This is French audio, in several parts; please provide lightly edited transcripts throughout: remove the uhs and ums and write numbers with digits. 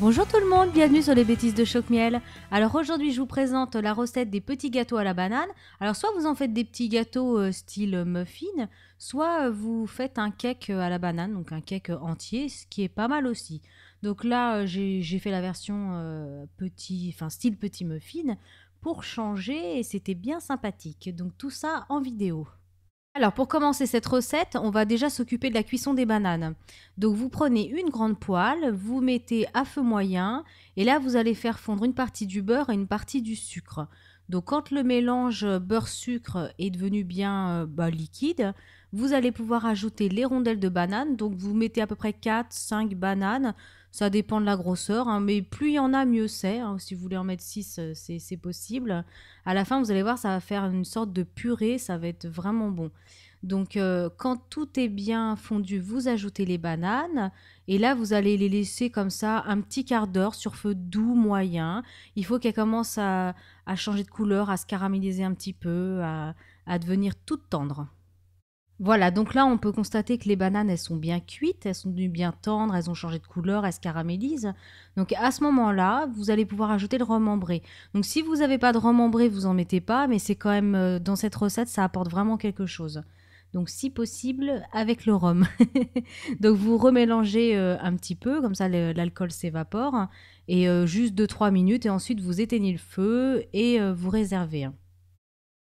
Bonjour tout le monde, bienvenue sur les bêtises de Choc-Miel. Alors aujourd'hui je vous présente la recette des petits gâteaux à la banane. Alors soit vous en faites des petits gâteaux style muffin, soit vous faites un cake à la banane, donc un cake entier, ce qui est pas mal aussi. Donc là j'ai fait la version style petit muffin pour changer et c'était bien sympathique. Donc tout ça en vidéo. Alors pour commencer cette recette, on va déjà s'occuper de la cuisson des bananes. Donc vous prenez une grande poêle, vous mettez à feu moyen et là vous allez faire fondre une partie du beurre et une partie du sucre. Donc quand le mélange beurre-sucre est devenu bien liquide, vous allez pouvoir ajouter les rondelles de banane. Donc vous mettez à peu près 4-5 bananes, ça dépend de la grosseur, hein, mais plus il y en a mieux c'est. Hein. Si vous voulez en mettre 6, c'est possible. À la fin vous allez voir ça va faire une sorte de purée, ça va être vraiment bon. Donc, quand tout est bien fondu, vous ajoutez les bananes et là, vous allez les laisser comme ça un petit quart d'heure sur feu doux moyen. Il faut qu'elles commencent à changer de couleur, à se caraméliser un petit peu, à devenir toutes tendres. Voilà, donc là, on peut constater que les bananes, elles sont bien cuites, elles sont devenues bien tendres, elles ont changé de couleur, elles se caramélisent. Donc à ce moment-là, vous allez pouvoir ajouter le rhum ambré. Donc si vous n'avez pas de rhum ambré, vous en mettez pas, mais c'est quand même, dans cette recette, ça apporte vraiment quelque chose. Donc si possible, avec le rhum. Donc vous remélangez un petit peu, comme ça l'alcool s'évapore, et juste 2-3 minutes, et ensuite vous éteignez le feu et vous réservez.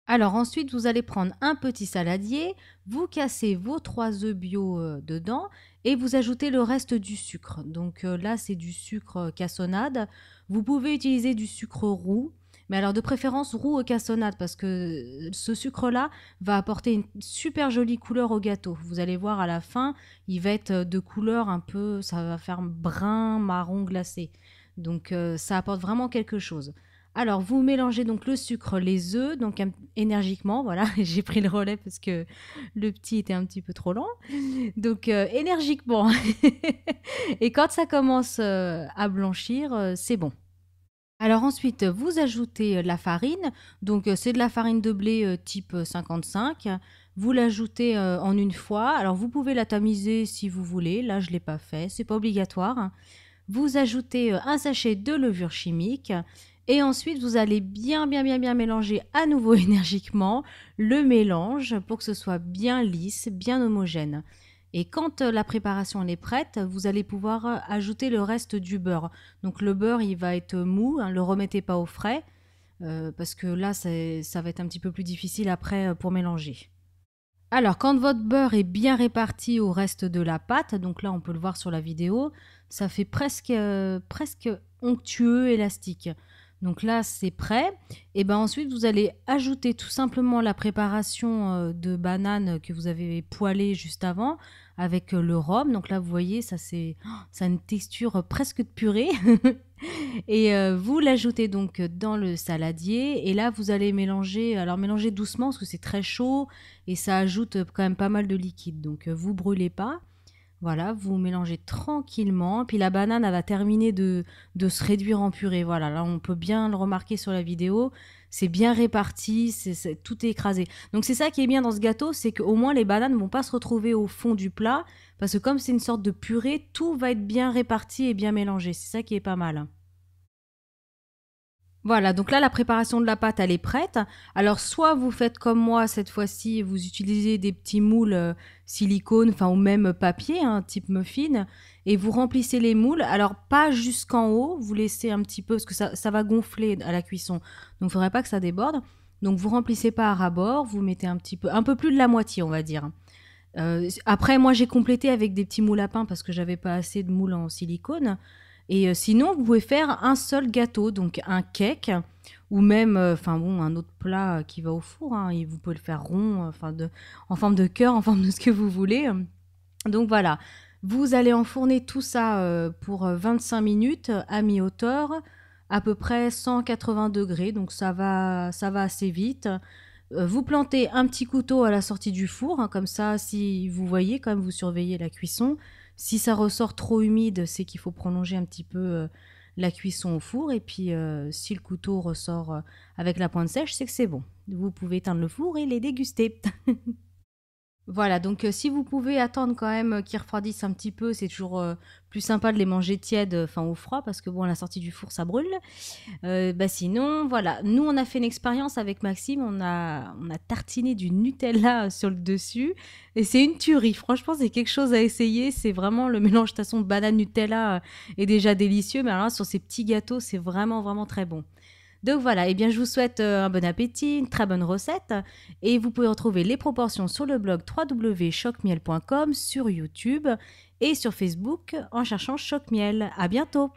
Alors ensuite, vous allez prendre un petit saladier, vous cassez vos 3 œufs bio dedans et vous ajoutez le reste du sucre. Donc là, c'est du sucre cassonade. Vous pouvez utiliser du sucre roux, mais alors de préférence roux au cassonade parce que ce sucre-là va apporter une super jolie couleur au gâteau. Vous allez voir à la fin, il va être de couleur un peu, ça va faire brun, marron glacé. Donc ça apporte vraiment quelque chose. Alors, vous mélangez donc le sucre, les œufs, donc énergiquement, voilà, j'ai pris le relais parce que le petit était un petit peu trop lent. Donc, énergiquement. Et quand ça commence à blanchir, c'est bon. Alors ensuite, vous ajoutez la farine. Donc, c'est de la farine de blé type 55. Vous l'ajoutez en une fois. Alors, vous pouvez la tamiser si vous voulez. Là, je ne l'ai pas fait. C'est pas obligatoire. Vous ajoutez un sachet de levure chimique et ensuite vous allez bien mélanger à nouveau énergiquement le mélange pour que ce soit bien lisse, bien homogène. Et quand la préparation est prête, vous allez pouvoir ajouter le reste du beurre. Donc le beurre, il va être mou, hein, le remettez pas au frais parce que là, ça va être un petit peu plus difficile après pour mélanger. Alors, quand votre beurre est bien réparti au reste de la pâte, donc là on peut le voir sur la vidéo, ça fait presque onctueux, élastique. Donc là c'est prêt. Et ben ensuite vous allez ajouter tout simplement la préparation de bananes que vous avez poêlée juste avant avec le rhum. Donc là vous voyez ça a une texture presque de purée. Et vous l'ajoutez donc dans le saladier et là vous allez mélanger, alors mélanger doucement parce que c'est très chaud et ça ajoute quand même pas mal de liquide. Donc vous brûlez pas. Voilà, vous mélangez tranquillement. Puis la banane, elle va terminer de se réduire en purée. Voilà, là on peut bien le remarquer sur la vidéo. C'est bien réparti, tout est écrasé. Donc c'est ça qui est bien dans ce gâteau, c'est qu'au moins les bananes ne vont pas se retrouver au fond du plat. Parce que comme c'est une sorte de purée, tout va être bien réparti et bien mélangé. C'est ça qui est pas mal. Voilà, donc là, la préparation de la pâte, elle est prête. Alors, soit vous faites comme moi cette fois-ci, vous utilisez des petits moules silicone, enfin, ou même papier, hein, type muffin, et vous remplissez les moules. Alors, pas jusqu'en haut, vous laissez un petit peu, parce que ça va gonfler à la cuisson. Donc, il ne faudrait pas que ça déborde. Donc, vous remplissez pas à ras-bord, vous mettez un peu plus de la moitié, on va dire. Après, moi, j'ai complété avec des petits moules à pain parce que j'avais pas assez de moules en silicone. Et sinon, vous pouvez faire un seul gâteau, donc un cake, ou même, un autre plat qui va au four. Hein, et vous pouvez le faire rond, en forme de cœur, en forme de ce que vous voulez. Donc voilà, vous allez enfourner tout ça pour 25 minutes à mi-hauteur, à peu près 180 degrés. Donc ça va assez vite. Vous plantez un petit couteau à la sortie du four, hein, comme ça, si vous voyez, quand même, vous surveillez la cuisson. Si ça ressort trop humide, c'est qu'il faut prolonger un petit peu la cuisson au four. Et puis, si le couteau ressort avec la pointe sèche, c'est que c'est bon. Vous pouvez éteindre le four et les déguster. Voilà, donc si vous pouvez attendre quand même qu'ils refroidissent un petit peu, c'est toujours plus sympa de les manger tièdes, enfin au froid, parce que bon, à la sortie du four, ça brûle. Bah sinon, voilà, nous on a fait une expérience avec Maxime, on a tartiné du Nutella sur le dessus, et c'est une tuerie. Franchement, c'est quelque chose à essayer. C'est vraiment le mélange de toute façon banane Nutella est déjà délicieux, mais alors là, sur ces petits gâteaux, c'est vraiment vraiment très bon. Donc voilà, eh bien je vous souhaite un bon appétit, une très bonne recette et vous pouvez retrouver les proportions sur le blog www.chocmiel.com, sur YouTube et sur Facebook en cherchant Choc Miel. À bientôt.